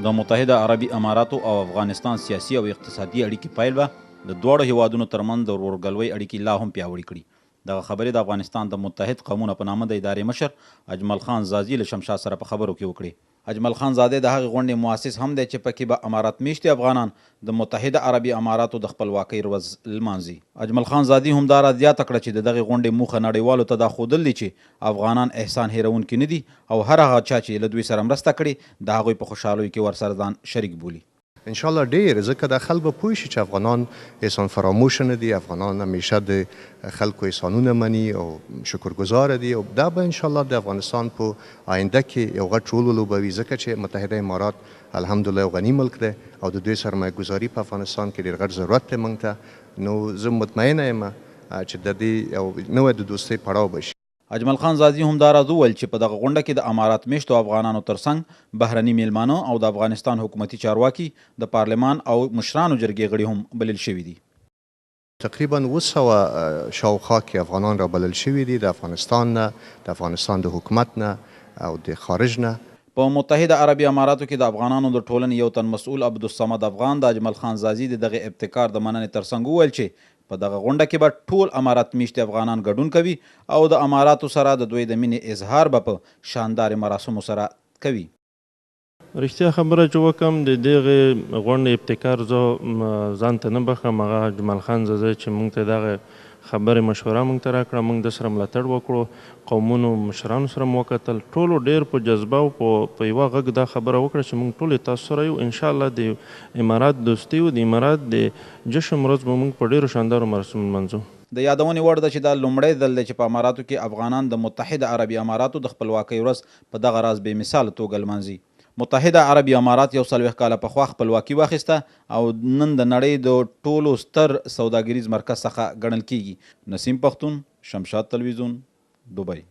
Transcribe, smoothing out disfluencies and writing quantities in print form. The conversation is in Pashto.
د متحده عربي اماراتو او افغانستان سیاسي او اقتصادي اړیکې پیل به د دواړو هیوادونو ترمنځ د ورورګلوۍ اړیکې لا هم پیاوړې کړي. دغه خبرې د افغانستان د متحد قومونو په نامه د ادارې مشر اجمل خان زازي له شمشاد سره په خبرو کې وکړې. اجمل خان زاده د هغې غونډې مؤسس هم دی چې پکې به امارات میشتي افغانان د متحده عربي اماراتو د خپلواکۍ ورځ لمانځي. اجمل خان زادي همدارا زیاته کړه چې د دغې غونډې موخه نړیوالو ته دا ښودل دي چې افغانان احسان هیرونکي نه دي او هر هغه چا چې له دوی سره مرسته کړې د هغوی په خوشحالیو کې ورسره ځان شریک بولي. ان شاء الله ډیر ځکه د خلک به پوه شي چې افغانان احسان فراموش نه دي، افغانان همیشه د خلکو احسانونه مني او شکرګزار دي او دا به ان شاء الله د افغانستان په آینده کې یو غټ رول ولوبوي ځکه چې متحده امارات الحمدلله یو غني ملک دی او د دوی سرمایه ګزاري په افغانستان کې ډیر غټ ضرورت دی موږ ته. نو زه مطمئنه یم چې د دې یو نوی د دوستۍ پړاو به شي. اجمل خان زازي همداراز وویل چې په دغه غونډه کې د امارات میشتو افغانانو ترڅنګ بهرني میلمانه او د افغانستان حکومتي چارواکي د پارلمان او مشرانو جرګې غړي هم بلل شوي دي. تقریبا 200 شاوخوا کې افغانان را بلل شوي دي د افغانستان نه، د افغانستان د حکومت نه او د خارج نه. په متحده عربي اماراتو کې د افغانانو د ټولنې یو تن مسؤل عبدالصمد افغان د اجمل خان زازي د دغه ابتکار د مننې ترڅنګ وویل چې په دغه غونډه کې به ټول امارات میشتي افغانان ګډون کوي او د اماراتو سره د دوی د مینې اظهار به په شاندارې مراسمو سره کوي. رښتیا خبره چې وکم د دغې غونډې ابتکار زه ځان ته نه بخم، هغه اجمل خان زازي چې موږ ته دغه خبرې مشوره موږ ته راکړه، موږ د سره ملاتړ وکړو، قومونو مشرانو سره مو وکتل، ټولو ډېر په جذبه او په یوه غږ دا خبره وکړه چې موږ ټول تاسو سره یو. انشاءالله د امارات دوستي او د امارات د جشن ورځ به موږ په ډېرو شاندارو مراسمو لمانځو. د یادونې وړ ده چې دا لومړی ځل دی چې په اماراتو کې افغانان د متحده عربي اماراتو د خپلواکۍ ورځ په دغه راز بې مثاله توګه لمانځي. متحده عربي امارات یو 40 کاله پخوا خپلواکي واخیسته او نن د نړۍ د ټولو ستر سوداګریز مرکز څخه ګڼل کیږي. نسیم پښتون، شمشاد تلویزیون، دوبۍ.